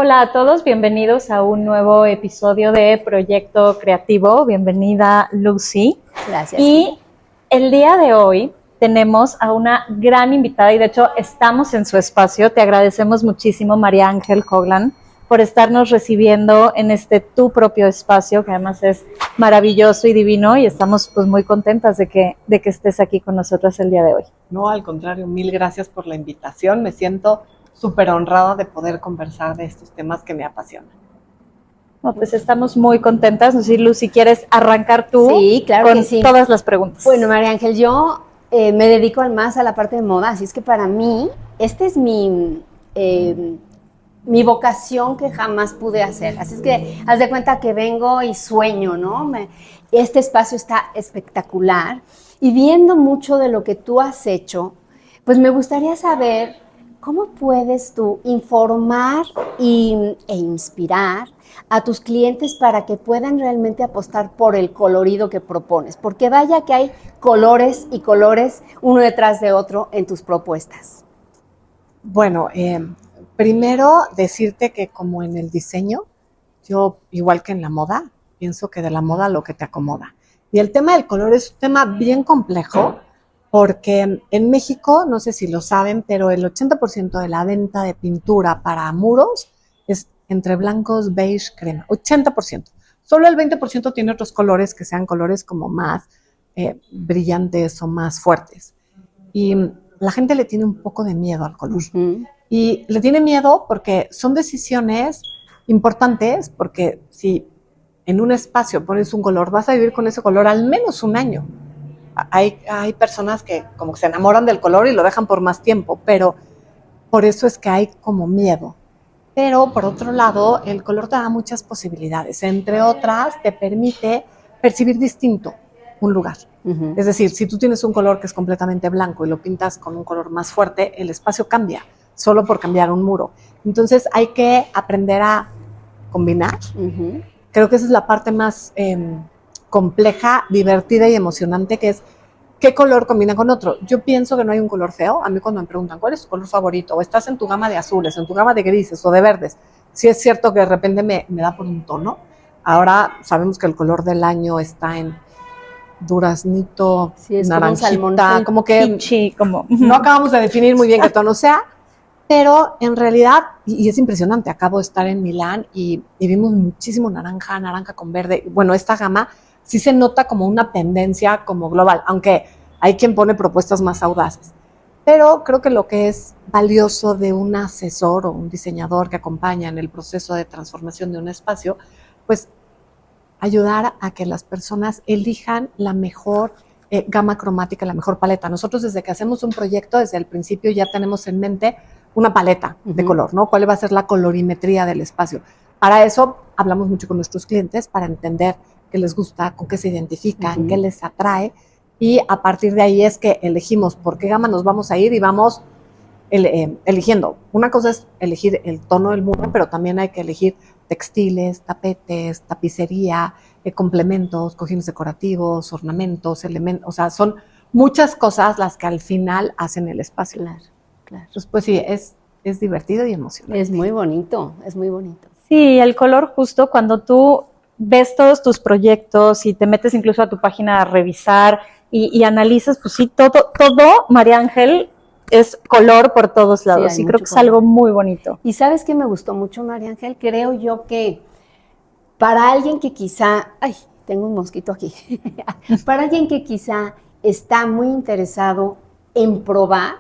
Hola a todos, bienvenidos a un nuevo episodio de Proyecto Creativo. Bienvenida, Lucy. Gracias. Y el día de hoy tenemos a una gran invitada y de hecho estamos en su espacio. Te agradecemos muchísimo, María Ángel Coglan, por estarnos recibiendo en este tu propio espacio, que además es maravilloso y divino, y estamos pues muy contentas de que estés aquí con nosotras el día de hoy. No, al contrario, mil gracias por la invitación. Me siento súper honrada de poder conversar de estos temas que me apasionan. No, pues estamos muy contentas. No sé, Lucy, ¿quieres arrancar tú? Sí, claro con que sí. Todas las preguntas. Bueno, María Ángel, yo me dedico más a la parte de moda, así es que para mí, esta es mi vocación que jamás pude hacer. Así es que haz de cuenta que vengo y sueño, ¿no? Este espacio está espectacular y viendo mucho de lo que tú has hecho, pues me gustaría saber cómo puedes tú informar e inspirar a tus clientes para que puedan realmente apostar por el colorido que propones, porque vaya que hay colores y colores uno detrás de otro en tus propuestas. Bueno, primero decirte que como en el diseño, yo igual que en la moda, pienso que de la moda lo que te acomoda. Y el tema del color es un tema bien complejo porque en México, no sé si lo saben, pero el 80% de la venta de pintura para muros es entre blancos, beige, crema, 80%. Solo el 20% tiene otros colores que sean colores como más brillantes o más fuertes. Y la gente le tiene un poco de miedo al color. Uh-huh. Y le tiene miedo porque son decisiones importantes, porque si en un espacio pones un color, vas a vivir con ese color al menos un año. Hay personas que como que se enamoran del color y lo dejan por más tiempo, pero por eso es que hay como miedo. Pero por otro lado, el color te da muchas posibilidades. Entre otras, te permite percibir distinto un lugar. Uh-huh. Es decir, si tú tienes un color que es completamente blanco y lo pintas con un color más fuerte, el espacio cambia, solo por cambiar un muro. Entonces hay que aprender a combinar. Uh-huh. Creo que esa es la parte más compleja, divertida y emocionante, que es qué color combina con otro. Yo pienso que no hay un color feo. A mí cuando me preguntan cuál es tu color favorito, o estás en tu gama de azules, en tu gama de grises o de verdes, sí es cierto que de repente me da por un tono. Ahora sabemos que el color del año está en duraznito, sí, es naranjita, como que pichi, como no acabamos de definir muy bien qué tono sea, pero en realidad, y es impresionante, acabo de estar en Milán y vimos muchísimo naranja con verde. Bueno, esta gama sí se nota como una tendencia como global, aunque hay quien pone propuestas más audaces. Pero creo que lo que es valioso de un asesor o un diseñador que acompaña en el proceso de transformación de un espacio, pues ayudar a que las personas elijan la mejor gama cromática, la mejor paleta. Nosotros desde que hacemos un proyecto, desde el principio ya tenemos en mente una paleta de color, ¿no? ¿Cuál va a ser la colorimetría del espacio? Para eso hablamos mucho con nuestros clientes para entender qué les gusta, con qué se identifican, qué les atrae, y a partir de ahí es que elegimos por qué gama nos vamos a ir y vamos eligiendo. Una cosa es elegir el tono del muro, pero también hay que elegir textiles, tapetes, tapicería, complementos, cojines decorativos, ornamentos, elementos, o sea, son muchas cosas las que al final hacen el espacio. Claro, claro. Entonces, pues sí, es divertido y emocionante. Es muy bonito, es muy bonito. Sí, el color justo cuando tú ves todos tus proyectos y te metes incluso a tu página a revisar y analizas, pues sí, todo, María Ángel, es color por todos lados, sí, y creo que color. Es algo muy bonito. ¿Y sabes qué me gustó mucho, María Ángel? Creo yo que para alguien que quizá, ay, tengo un mosquito aquí, para alguien que quizá está muy interesado en probar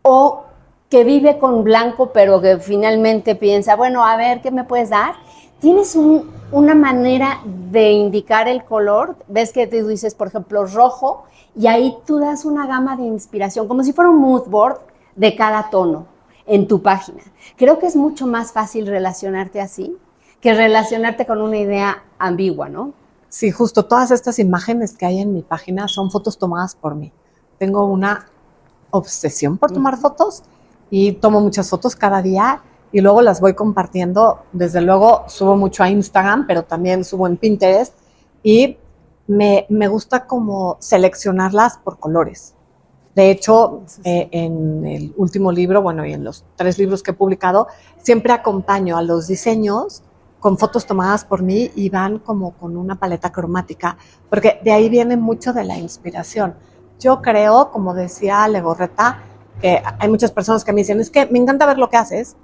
o que vive con blanco pero que finalmente piensa, bueno, a ver, ¿qué me puedes dar? Tienes una manera de indicar el color, ves que tú dices, por ejemplo, rojo, y ahí tú das una gama de inspiración, como si fuera un mood board de cada tono en tu página. Creo que es mucho más fácil relacionarte así que relacionarte con una idea ambigua, ¿no? Sí, justo todas estas imágenes que hay en mi página son fotos tomadas por mí. Tengo una obsesión por tomar fotos y tomo muchas fotos cada día y luego las voy compartiendo. Desde luego subo mucho a Instagram, pero también subo en Pinterest y me gusta como seleccionarlas por colores. De hecho, en el último libro, bueno, y en los 3 libros que he publicado, siempre acompaño a los diseños con fotos tomadas por mí y van como con una paleta cromática, porque de ahí viene mucho de la inspiración. Yo creo, como decía Legorreta, que hay muchas personas que me dicen, es que me encanta ver lo que haces,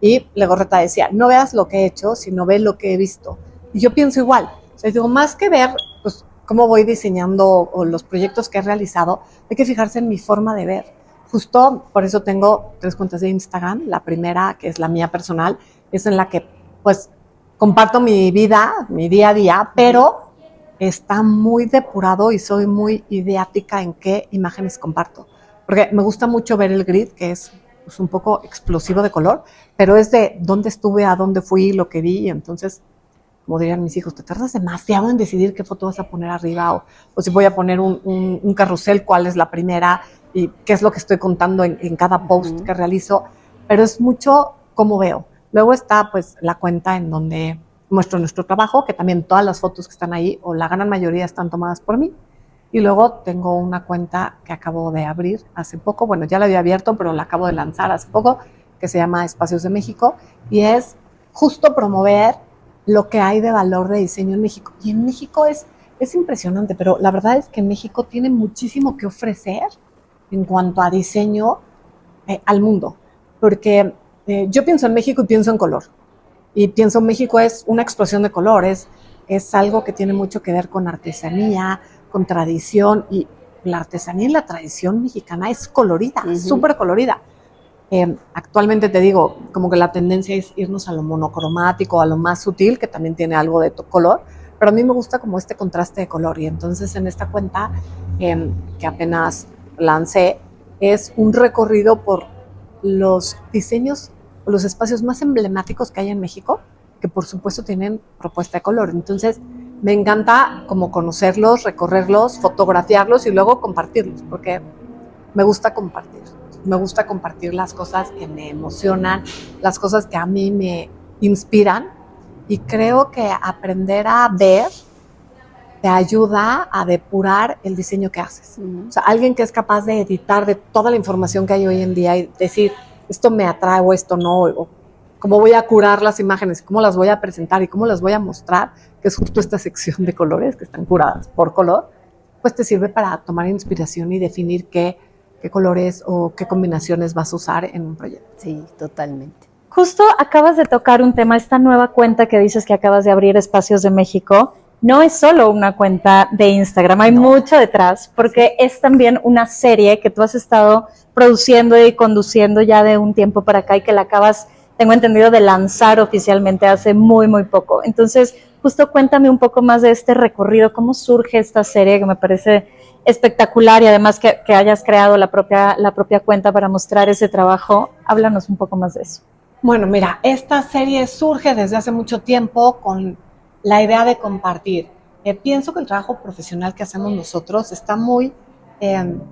y Legorreta decía, no veas lo que he hecho, sino ve lo que he visto. Y yo pienso igual, o sea, digo, más que ver, pues, cómo voy diseñando o los proyectos que he realizado, hay que fijarse en mi forma de ver. Justo por eso tengo 3 cuentas de Instagram. La primera, que es la mía personal, es en la que pues comparto mi vida, mi día a día, pero está muy depurado y soy muy ideática en qué imágenes comparto. Porque me gusta mucho ver el grid, que es pues, un poco explosivo de color, pero es de dónde estuve, a dónde fui, lo que vi, y entonces como dirían mis hijos, te tardas demasiado en decidir qué foto vas a poner arriba o si voy a poner un carrusel, cuál es la primera y qué es lo que estoy contando en cada post que realizo, pero es mucho cómo veo. Luego está pues la cuenta en donde muestro nuestro trabajo, que también todas las fotos que están ahí o la gran mayoría están tomadas por mí. Y luego tengo una cuenta que acabo de abrir hace poco, bueno, ya la había abierto, pero la acabo de lanzar hace poco, que se llama Espacios de México, y es justo promover lo que hay de valor de diseño en México. Y en México es impresionante, pero la verdad es que México tiene muchísimo que ofrecer en cuanto a diseño al mundo. Porque yo pienso en México y pienso en color. Y pienso en México es una explosión de colores, es algo que tiene mucho que ver con artesanía, con tradición. Y la artesanía y la tradición mexicana es colorida, súper colorida. Actualmente te digo, como que la tendencia es irnos a lo monocromático, a lo más sutil, que también tiene algo de color, pero a mí me gusta como este contraste de color. Y entonces en esta cuenta que apenas lancé, es un recorrido por los diseños, los espacios más emblemáticos que hay en México, que por supuesto tienen propuesta de color. Entonces me encanta como conocerlos, recorrerlos, fotografiarlos y luego compartirlos, porque me gusta compartir. Me gusta compartir las cosas que me emocionan, las cosas que a mí me inspiran, y creo que aprender a ver te ayuda a depurar el diseño que haces. O sea, alguien que es capaz de editar de toda la información que hay hoy en día y decir, esto me atrae o esto no, o cómo voy a curar las imágenes, cómo las voy a presentar y cómo las voy a mostrar, que es justo esta sección de colores que están curadas por color, pues te sirve para tomar inspiración y definir qué colores o qué combinaciones vas a usar en un proyecto. Sí, totalmente. Justo acabas de tocar un tema, esta nueva cuenta que dices que acabas de abrir, Espacios de México, no es solo una cuenta de Instagram, hay mucho detrás, porque es también una serie que tú has estado produciendo y conduciendo ya de un tiempo para acá y que la acabas, tengo entendido, de lanzar oficialmente hace muy, muy poco. Entonces, justo cuéntame un poco más de este recorrido, cómo surge esta serie que me parece espectacular, y además que hayas creado la propia cuenta para mostrar ese trabajo. Háblanos un poco más de eso. Bueno, mira, esta serie surge desde hace mucho tiempo con la idea de compartir. Pienso que el trabajo profesional que hacemos nosotros está muy,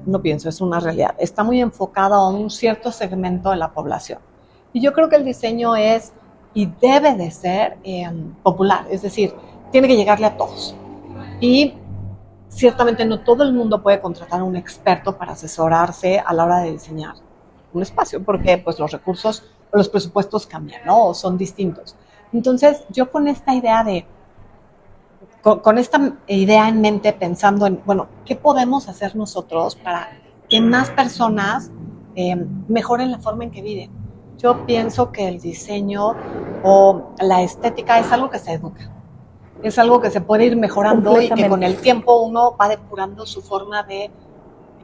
no pienso, es una realidad, está muy enfocado a un cierto segmento de la población. Y yo creo que el diseño es y debe de ser popular, es decir, tiene que llegarle a todos. Y ciertamente no todo el mundo puede contratar a un experto para asesorarse a la hora de diseñar un espacio, porque pues los recursos o los presupuestos cambian, ¿no? O son distintos. Entonces, yo con esta idea con esta idea en mente, pensando en, bueno, ¿qué podemos hacer nosotros para que más personas mejoren la forma en que viven? Yo pienso que el diseño o la estética es algo que se educa. Es algo que se puede ir mejorando y que con el tiempo uno va depurando su forma de,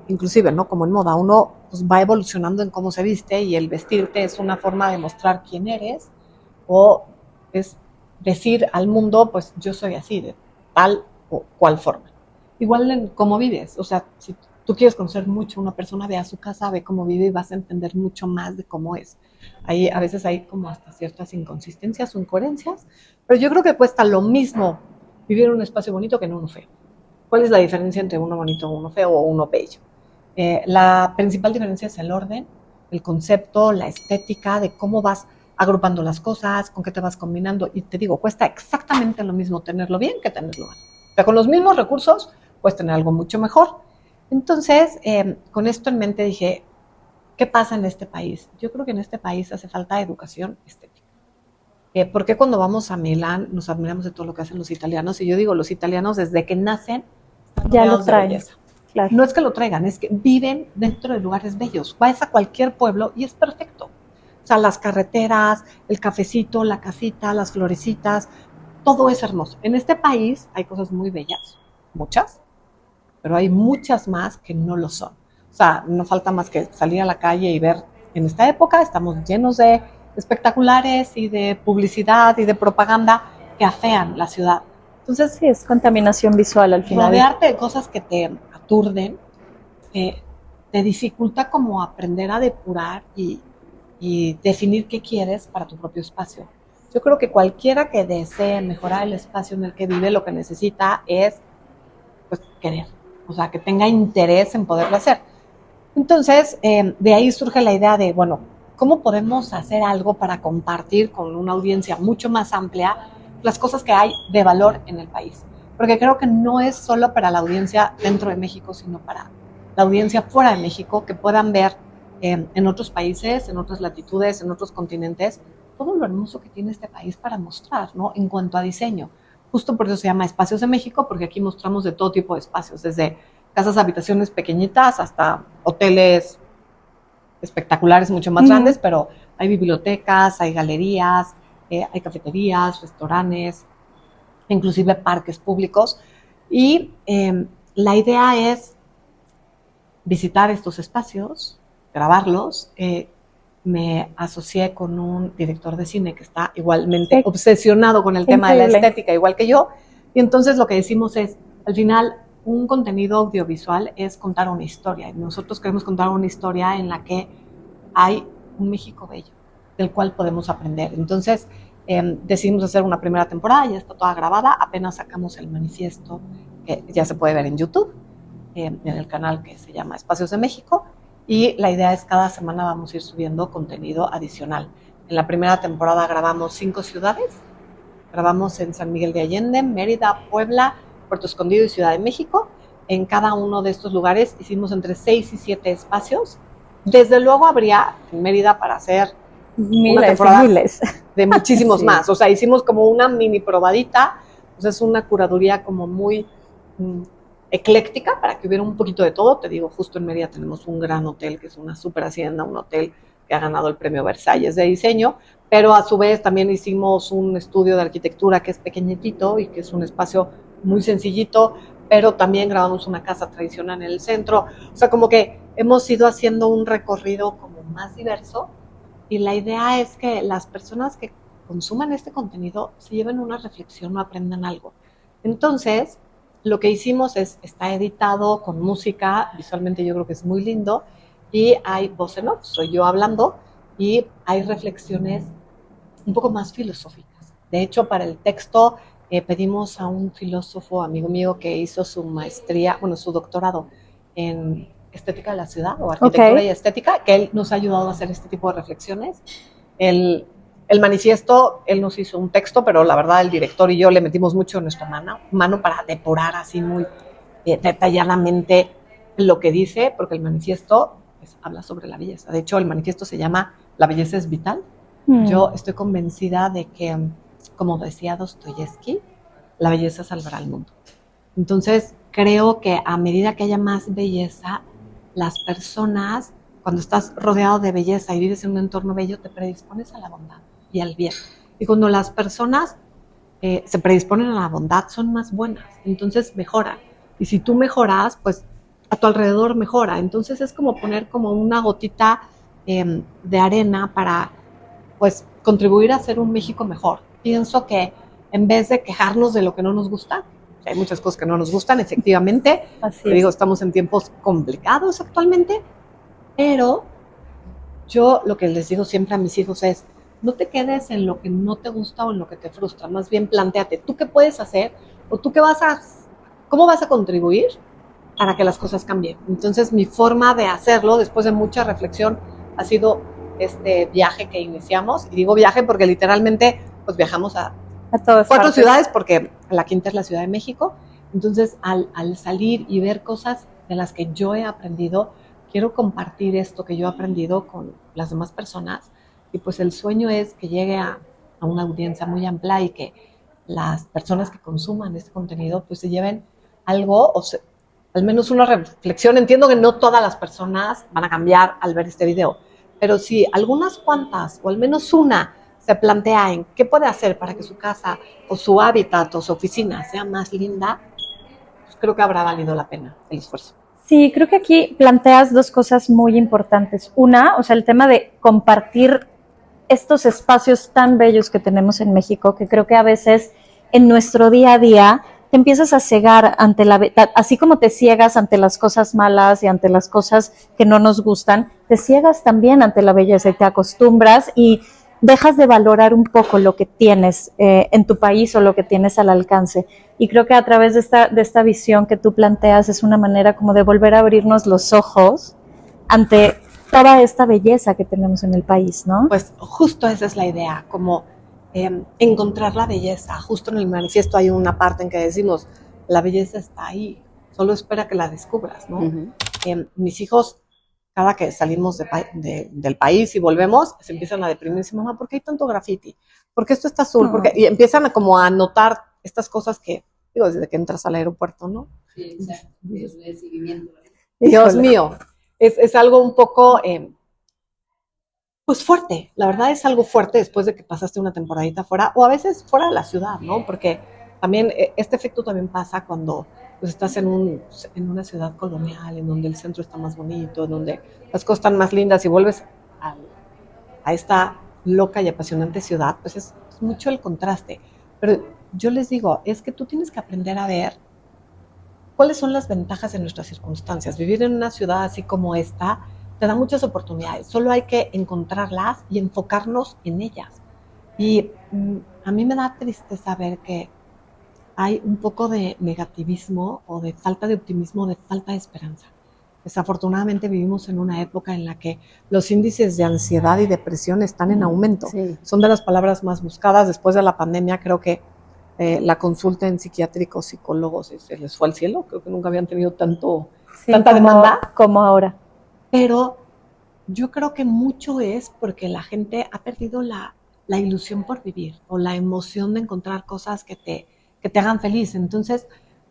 inclusive, ¿no? Como en moda, uno pues, va evolucionando en cómo se viste, y el vestirte es una forma de mostrar quién eres, o es decir al mundo, pues yo soy así, de tal o cual forma. Igual en cómo vives, o sea, si tú quieres conocer mucho a una persona, ve a su casa, ve cómo vive y vas a entender mucho más de cómo es. Ahí a veces hay como hasta ciertas inconsistencias o incoherencias, pero yo creo que cuesta lo mismo vivir en un espacio bonito que en uno feo. ¿Cuál es la diferencia entre uno bonito, uno feo o uno bello? La principal diferencia es el orden, el concepto, la estética de cómo vas agrupando las cosas, con qué te vas combinando. Y te digo, cuesta exactamente lo mismo tenerlo bien que tenerlo mal. O sea, con los mismos recursos puedes tener algo mucho mejor. Entonces, con esto en mente dije, ¿qué pasa en este país? Yo creo que en este país hace falta educación estética. ¿Por qué cuando vamos a Milán nos admiramos de todo lo que hacen los italianos? Y yo digo, los italianos desde que nacen están Ya lo rodeados de traen. belleza. Claro. No es que lo traigan, es que viven dentro de lugares bellos. Vas a cualquier pueblo y es perfecto. O sea, las carreteras, el cafecito, la casita, las florecitas, todo es hermoso. En este país hay cosas muy bellas, muchas, pero hay muchas más que no lo son. O sea, no falta más que salir a la calle y ver, en esta época estamos llenos de espectaculares y de publicidad y de propaganda que afean la ciudad. Entonces, Sí, es contaminación visual al final. rodearte de cosas que te aturden, te dificulta como aprender a depurar y definir qué quieres para tu propio espacio. Yo creo que cualquiera que desee mejorar el espacio en el que vive, lo que necesita es pues, querer, o sea, que tenga interés en poderlo hacer. Entonces, de ahí surge la idea de, bueno, ¿cómo podemos hacer algo para compartir con una audiencia mucho más amplia las cosas que hay de valor en el país? Porque creo que no es solo para la audiencia dentro de México, sino para la audiencia fuera de México, que puedan ver en otros países, en otras latitudes, en otros continentes, todo lo hermoso que tiene este país para mostrar, ¿no? En cuanto a diseño. Justo por eso se llama Espacios de México, porque aquí mostramos de todo tipo de espacios, desde casas, habitaciones pequeñitas hasta hoteles espectaculares mucho más grandes, pero hay bibliotecas, hay galerías, hay cafeterías, restaurantes, inclusive parques públicos. Y la idea es visitar estos espacios, grabarlos. Me asocié con un director de cine que está igualmente obsesionado con el tema de la estética, igual que yo. Y entonces lo que decimos es, al final, un contenido audiovisual es contar una historia. Y nosotros queremos contar una historia en la que hay un México bello, del cual podemos aprender. Entonces, decidimos hacer una primera temporada, ya está toda grabada, apenas sacamos el manifiesto, que ya se puede ver en YouTube, en el canal que se llama Espacios de México, y la idea es cada semana vamos a ir subiendo contenido adicional. En la primera temporada grabamos 5 ciudades, grabamos en San Miguel de Allende, Mérida, Puebla, Puerto Escondido y Ciudad de México. En cada uno de estos lugares hicimos entre 6 y 7 espacios. Desde luego habría en Mérida para hacer una temporada de muchísimos sí. más. O sea, hicimos como una mini probadita. O sea, es una curaduría como muy ecléctica para que hubiera un poquito de todo. Te digo, justo en Mérida tenemos un gran hotel que es una super hacienda, un hotel que ha ganado el premio Versalles de diseño, pero a su vez también hicimos un estudio de arquitectura que es pequeñitito y que es un espacio muy sencillito, pero también grabamos una casa tradicional en el centro. O sea, como que hemos ido haciendo un recorrido como más diverso y la idea es que las personas que consuman este contenido se lleven una reflexión o aprendan algo. Entonces, lo que hicimos es, está editado con música, visualmente yo creo que es muy lindo, y hay voz en off, soy yo hablando, y hay reflexiones un poco más filosóficas. De hecho, para el texto pedimos a un filósofo, amigo mío, que hizo su maestría, bueno, su doctorado en estética de la ciudad, o arquitectura y estética, que él nos ha ayudado a hacer este tipo de reflexiones. El manifiesto, él nos hizo un texto, pero la verdad el director y yo le metimos mucho en nuestra mano para depurar así muy detalladamente lo que dice, porque el manifiesto pues, habla sobre la belleza. De hecho, el manifiesto se llama La belleza es vital. Yo estoy convencida de que, como decía Dostoyevsky, la belleza salvará al mundo. Entonces, creo que a medida que haya más belleza, las personas, cuando estás rodeado de belleza y vives en un entorno bello, te predispones a la bondad y al bien. Y cuando las personas se predisponen a la bondad, son más buenas, entonces mejoran. Y si tú mejoras, pues a tu alrededor mejora. Entonces es como poner como una gotita de arena para pues contribuir a hacer un México mejor. Pienso que en vez de quejarnos de lo que no nos gusta, hay muchas cosas que no nos gustan, efectivamente. Te digo, estamos en tiempos complicados actualmente, pero yo lo que les digo siempre a mis hijos es, no te quedes en lo que no te gusta o en lo que te frustra, más bien plantéate, ¿tú qué puedes hacer? O tú cómo vas a contribuir para que las cosas cambien. Entonces mi forma de hacerlo, después de mucha reflexión, ha sido este viaje que iniciamos. Y digo viaje porque literalmente pues viajamos a 4 ciudades, porque la quinta es la Ciudad de México. Entonces al salir y ver cosas de las que yo he aprendido, quiero compartir esto que yo he aprendido con las demás personas. Y pues el sueño es que llegue a una audiencia muy amplia y que las personas que consuman este contenido pues se lleven algo al menos una reflexión. Entiendo que no todas las personas van a cambiar al ver este video, pero si algunas cuantas o al menos una se plantea en qué puede hacer para que su casa o su hábitat o su oficina sea más linda, pues creo que habrá valido la pena el esfuerzo. Sí, creo que aquí planteas dos cosas muy importantes. Una, o sea, el tema de compartir estos espacios tan bellos que tenemos en México, que creo que a veces en nuestro día a día te empiezas a cegar ante así como te ciegas ante las cosas malas y ante las cosas que no nos gustan, te ciegas también ante la belleza y te acostumbras y dejas de valorar un poco lo que tienes en tu país o lo que tienes al alcance. Y creo que a través de esta visión que tú planteas es una manera como de volver a abrirnos los ojos ante toda esta belleza que tenemos en el país, ¿no? Pues justo esa es la idea, como encontrar la belleza. Justo en el manifiesto hay una parte en que decimos, la belleza está ahí, solo espera que la descubras, ¿no? Mis hijos, cada que salimos del país y volvemos, se empiezan a deprimirse, mamá, ¿por qué hay tanto graffiti? ¿Por qué esto está azul? Y empiezan como a notar estas cosas que, digo, desde que entras al aeropuerto, ¿no? Sí, exacto. Es de seguimiento. Dios mío, es algo un poco, pues fuerte. La verdad es algo fuerte después de que pasaste una temporadita fuera, o a veces fuera de la ciudad, ¿no? Porque también este efecto también pasa cuando pues, estás en una ciudad colonial, en donde el centro está más bonito, en donde las cosas están más lindas y vuelves a esta loca y apasionante ciudad, pues es mucho el contraste. Pero yo les digo, es que tú tienes que aprender a ver cuáles son las ventajas de nuestras circunstancias. Vivir en una ciudad así como esta te da muchas oportunidades, solo hay que encontrarlas y enfocarnos en ellas. Y a mí me da tristeza ver que hay un poco de negativismo o de falta de optimismo, de falta de esperanza. Desafortunadamente vivimos en una época en la que los índices de ansiedad y depresión están en aumento. Sí. Son de las palabras más buscadas. Después de la pandemia creo que la consulta en psiquiátricos, psicólogos, se les fue al cielo. Creo que nunca habían tenido tanta demanda como ahora. Pero yo creo que mucho es porque la gente ha perdido la ilusión por vivir o la emoción de encontrar cosas que te hagan feliz. Entonces,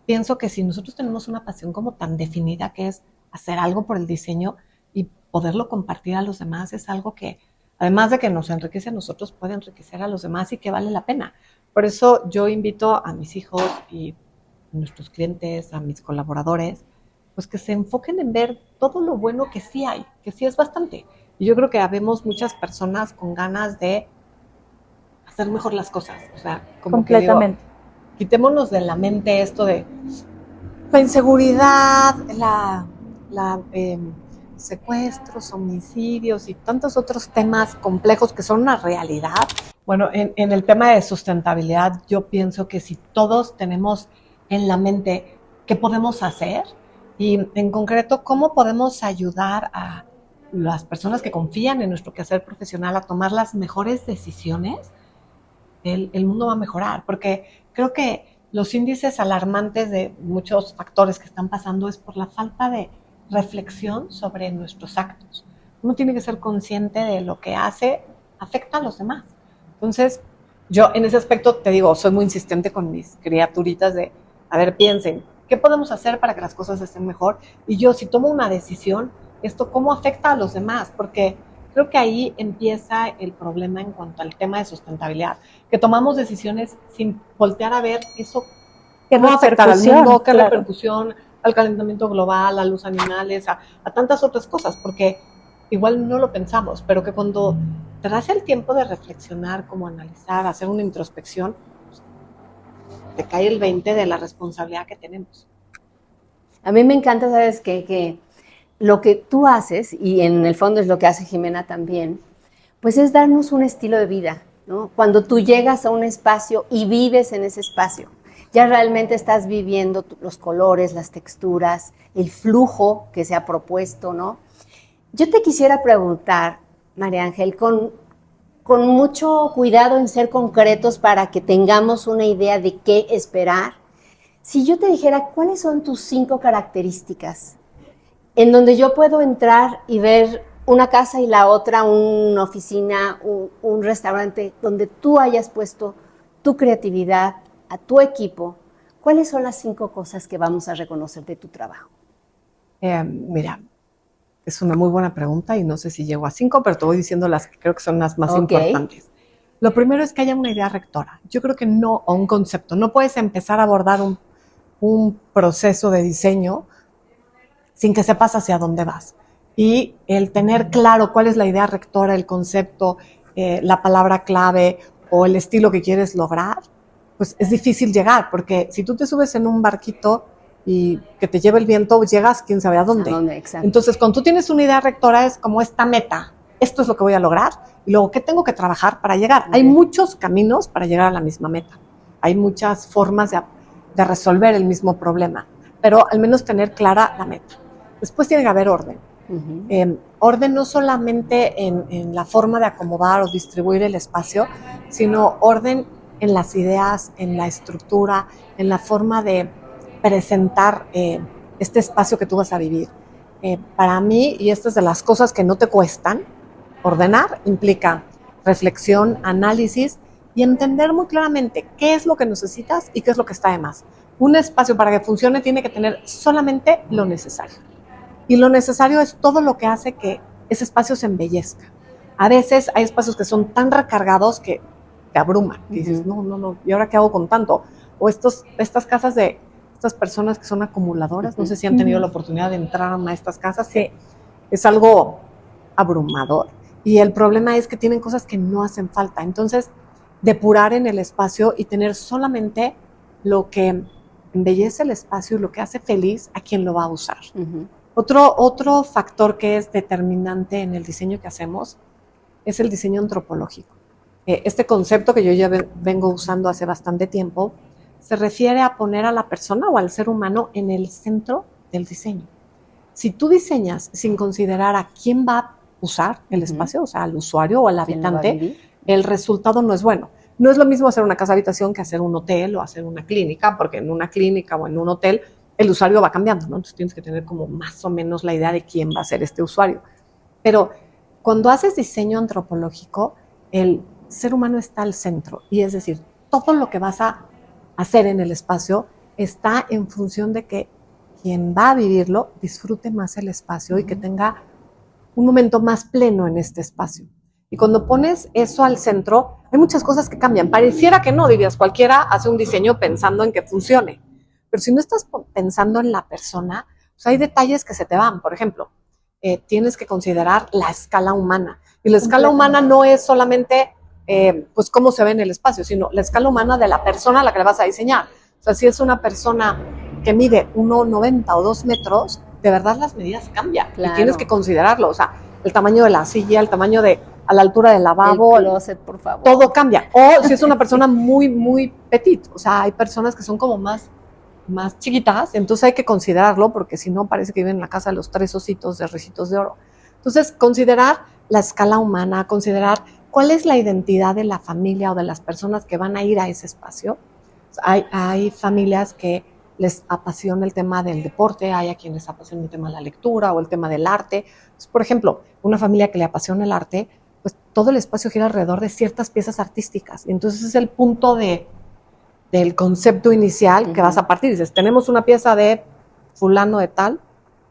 pienso que si nosotros tenemos una pasión como tan definida que es hacer algo por el diseño y poderlo compartir a los demás, es algo que, además de que nos enriquece a nosotros, puede enriquecer a los demás y que vale la pena. Por eso yo invito a mis hijos y a nuestros clientes, a mis colaboradores, pues que se enfoquen en ver todo lo bueno que sí hay, que sí es bastante. Y yo creo que habemos muchas personas con ganas de hacer mejor las cosas. O sea, como completamente. Que digo, quitémonos de la mente esto de la inseguridad, secuestros, homicidios y tantos otros temas complejos que son una realidad. Bueno, en el tema de sustentabilidad, yo pienso que si todos tenemos en la mente qué podemos hacer y en concreto cómo podemos ayudar a las personas que confían en nuestro quehacer profesional a tomar las mejores decisiones, el mundo va a mejorar, porque creo que los índices alarmantes de muchos factores que están pasando es por la falta de reflexión sobre nuestros actos. Uno tiene que ser consciente de lo que hace, afecta a los demás. Entonces, yo en ese aspecto te digo, soy muy insistente con mis criaturitas de, a ver, piensen, ¿qué podemos hacer para que las cosas estén mejor? Y yo, si tomo una decisión, ¿esto cómo afecta a los demás? Porque creo que ahí empieza el problema en cuanto al tema de sustentabilidad, que tomamos decisiones sin voltear a ver eso, cómo afectar al mundo, qué repercusión al calentamiento global, a los animales, a tantas otras cosas, porque igual no lo pensamos, pero que cuando te das el tiempo de reflexionar, como analizar, hacer una introspección, pues, te cae el 20 de la responsabilidad que tenemos. A mí me encanta, ¿sabes qué? Que lo que tú haces, y en el fondo es lo que hace Jimena también, pues es darnos un estilo de vida, ¿no? Cuando tú llegas a un espacio y vives en ese espacio, ya realmente estás viviendo los colores, las texturas, el flujo que se ha propuesto, ¿no? Yo te quisiera preguntar, María Ángel, con mucho cuidado en ser concretos para que tengamos una idea de qué esperar. Si yo te dijera, ¿cuáles son tus 5 características en donde yo puedo entrar y ver una casa y la otra, una oficina, un restaurante, donde tú hayas puesto tu creatividad a tu equipo. ¿Cuáles son las 5 cosas que vamos a reconocer de tu trabajo? Mira, es una muy buena pregunta y no sé si llego a 5, pero te voy diciendo las que creo que son las más importantes. Lo primero es que haya una idea rectora. Yo creo que no, o un concepto. No puedes empezar a abordar un proceso de diseño sin que sepas hacia dónde vas. Y el tener claro cuál es la idea rectora, el concepto, la palabra clave o el estilo que quieres lograr, pues es difícil llegar, porque si tú te subes en un barquito y que te lleve el viento, llegas quién sabe a dónde. Entonces, cuando tú tienes una idea rectora, es como esta meta, esto es lo que voy a lograr, y luego, ¿qué tengo que trabajar para llegar? Hay muchos caminos para llegar a la misma meta, hay muchas formas de resolver el mismo problema, pero al menos tener clara la meta. Después tiene que haber orden. Orden no solamente en la forma de acomodar o distribuir el espacio, sino orden en las ideas, en la estructura, en la forma de presentar este espacio que tú vas a vivir. Para mí, y esto es de las cosas que no te cuestan, ordenar implica reflexión, análisis y entender muy claramente qué es lo que necesitas y qué es lo que está de más. Un espacio para que funcione tiene que tener solamente lo necesario. Y lo necesario es todo lo que hace que ese espacio se embellezca. A veces hay espacios que son tan recargados que te abruman. Y dices, no, ¿y ahora qué hago con tanto? O estas casas de estas personas que son acumuladoras, no sé si han tenido la oportunidad de entrar a estas casas, sí. Es algo abrumador. Y el problema es que tienen cosas que no hacen falta. Entonces, depurar en el espacio y tener solamente lo que embellece el espacio y lo que hace feliz a quien lo va a usar. Otro factor que es determinante en el diseño que hacemos es el diseño antropológico. Este concepto que yo ya vengo usando hace bastante tiempo se refiere a poner a la persona o al ser humano en el centro del diseño. Si tú diseñas sin considerar a quién va a usar el espacio, o sea, al usuario o al habitante, el resultado no es bueno. No es lo mismo hacer una casa habitación que hacer un hotel o hacer una clínica, porque en una clínica o en un hotel el usuario va cambiando, ¿no? Entonces tienes que tener como más o menos la idea de quién va a ser este usuario. Pero cuando haces diseño antropológico, el ser humano está al centro, y es decir, todo lo que vas a hacer en el espacio está en función de que quien va a vivirlo disfrute más el espacio y que tenga un momento más pleno en este espacio. Y cuando pones eso al centro, hay muchas cosas que cambian. Pareciera que no, dirías, cualquiera hace un diseño pensando en que funcione. Pero si no estás pensando en la persona, pues hay detalles que se te van. Por ejemplo, tienes que considerar la escala humana. Y la escala humana no es solamente pues cómo se ve en el espacio, sino la escala humana de la persona a la que le vas a diseñar. O sea, si es una persona que mide 1,90 o 2 metros, de verdad las medidas cambian. Claro. Y tienes que considerarlo. O sea, el tamaño de la silla, el tamaño a la altura del lavabo. El closet, por favor. Todo cambia. O si es una persona muy, muy petit. O sea, hay personas que son como más chiquitas, entonces hay que considerarlo, porque si no parece que viven en la casa de los 3 ositos de Ricitos de Oro. Entonces, considerar la escala humana, considerar cuál es la identidad de la familia o de las personas que van a ir a ese espacio. Hay familias que les apasiona el tema del deporte, hay a quienes les apasiona el tema de la lectura o el tema del arte. Entonces, por ejemplo, una familia que le apasiona el arte, pues todo el espacio gira alrededor de ciertas piezas artísticas. Entonces es el punto del concepto inicial que vas a partir. Dices, tenemos una pieza de fulano de tal,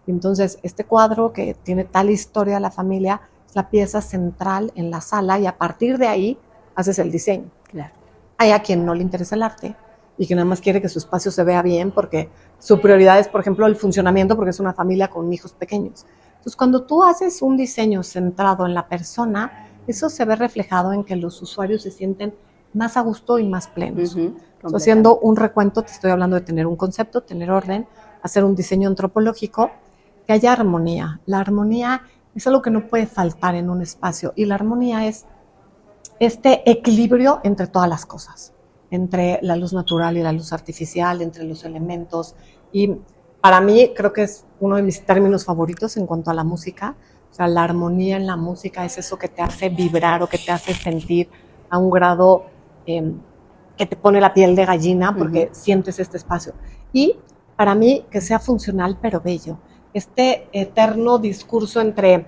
y entonces este cuadro que tiene tal historia de la familia es la pieza central en la sala, y a partir de ahí haces el diseño. Claro. Hay a quien no le interesa el arte y que nada más quiere que su espacio se vea bien porque su prioridad es, por ejemplo, el funcionamiento, porque es una familia con hijos pequeños. Entonces, cuando tú haces un diseño centrado en la persona, eso se ve reflejado en que los usuarios se sienten más a gusto y más plenos. Haciendo un recuento, te estoy hablando de tener un concepto, tener orden, hacer un diseño antropológico, que haya armonía. La armonía es algo que no puede faltar en un espacio, y la armonía es este equilibrio entre todas las cosas, entre la luz natural y la luz artificial, entre los elementos. Y para mí creo que es uno de mis términos favoritos en cuanto a la música. O sea, la armonía en la música es eso que te hace vibrar o que te hace sentir a un grado que te pone la piel de gallina porque sientes este espacio. Y para mí que sea funcional pero bello, este eterno discurso entre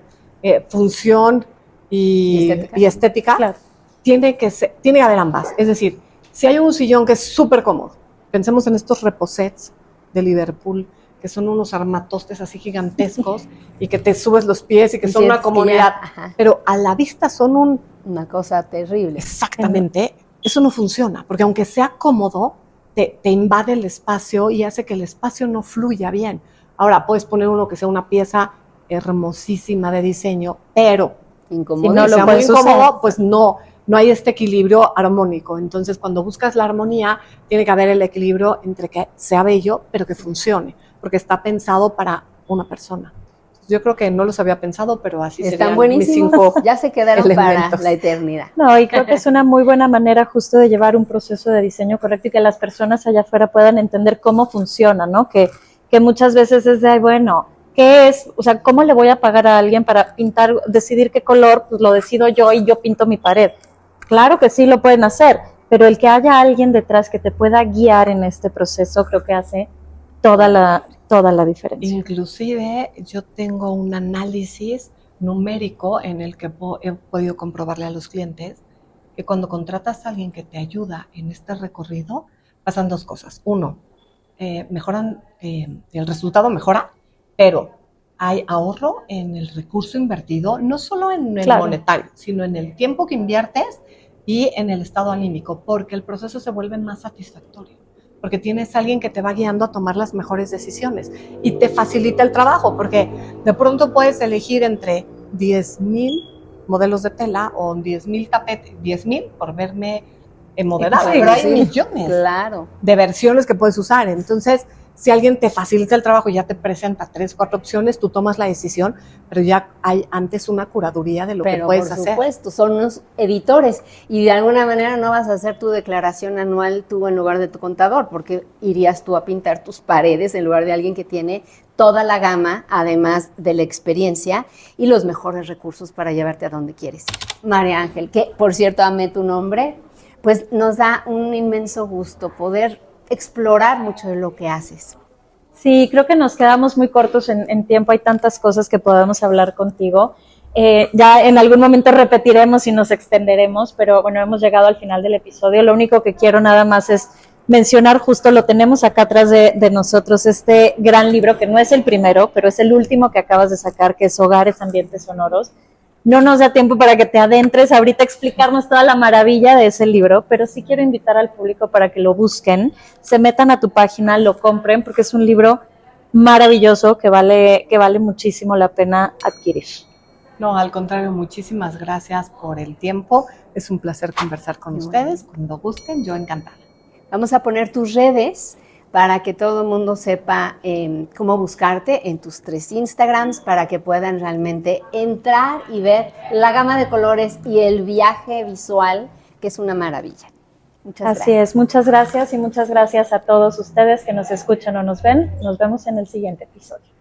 función y estética, Claro. tiene que haber ambas. Es decir, si hay un sillón que es súper cómodo, pensemos en estos reposets de Liverpool, que son unos armatostes así gigantescos y que te subes los pies y que son una comodidad, pero a la vista son una cosa terrible. Exactamente, eso no funciona, porque aunque sea cómodo, te invade el espacio y hace que el espacio no fluya bien. Ahora, puedes poner uno que sea una pieza hermosísima de diseño, pero Incomodísimo. si no lo puedes muy incómodo, pues no hay este equilibrio armónico. Entonces, cuando buscas la armonía, tiene que haber el equilibrio entre que sea bello, pero que funcione, porque está pensado para una persona. Yo creo que no los había pensado, pero así están serían mis 5 ya se quedaron elementos para la eternidad. No, y creo que es una muy buena manera justo de llevar un proceso de diseño correcto y que las personas allá afuera puedan entender cómo funciona, ¿no? Que muchas veces es de, bueno, ¿qué es? O sea, ¿cómo le voy a pagar a alguien para pintar, decidir qué color? Pues lo decido yo y yo pinto mi pared. Claro que sí lo pueden hacer, pero el que haya alguien detrás que te pueda guiar en este proceso creo que hace toda la diferencia. Inclusive yo tengo un análisis numérico en el que he podido comprobarle a los clientes que cuando contratas a alguien que te ayuda en este recorrido, pasan 2 cosas. Uno, mejoran, el resultado mejora, pero hay ahorro en el recurso invertido, no solo en el monetario, sino en el tiempo que inviertes y en el estado anímico, porque el proceso se vuelve más satisfactorio, porque tienes a alguien que te va guiando a tomar las mejores decisiones y te facilita el trabajo, porque de pronto puedes elegir entre 10,000 modelos de tela o 10,000 tapetes, 10,000 por verme moderada, pero hay millones de versiones que puedes usar. Entonces, si alguien te facilita el trabajo y ya te presenta 3, 4 opciones, tú tomas la decisión, pero ya hay antes una curaduría de lo que puedes hacer. Por supuesto, son unos editores y de alguna manera no vas a hacer tu declaración anual tú en lugar de tu contador, porque irías tú a pintar tus paredes en lugar de alguien que tiene toda la gama, además de la experiencia y los mejores recursos para llevarte a donde quieres. María Ángel, que por cierto amé tu nombre, pues nos da un inmenso gusto poder explorar mucho de lo que haces. Sí, creo que nos quedamos muy cortos en tiempo, hay tantas cosas que podemos hablar contigo. Ya en algún momento repetiremos y nos extenderemos, pero bueno, hemos llegado al final del episodio. Lo único que quiero nada más es mencionar, justo lo tenemos acá atrás de nosotros, este gran libro, que no es el primero, pero es el último que acabas de sacar, que es Hogares, Ambientes Sonoros. No nos da tiempo para que te adentres ahorita a explicarnos toda la maravilla de ese libro, pero sí quiero invitar al público para que lo busquen, se metan a tu página, lo compren, porque es un libro maravilloso que vale muchísimo la pena adquirir. No, al contrario, muchísimas gracias por el tiempo. Es un placer conversar con ustedes. Cuando gusten, yo encantada. Vamos a poner tus redes para que todo el mundo sepa cómo buscarte en tus 3 Instagrams, para que puedan realmente entrar y ver la gama de colores y el viaje visual, que es una maravilla. Muchas gracias. Así es, muchas gracias y muchas gracias a todos ustedes que nos escuchan o nos ven. Nos vemos en el siguiente episodio.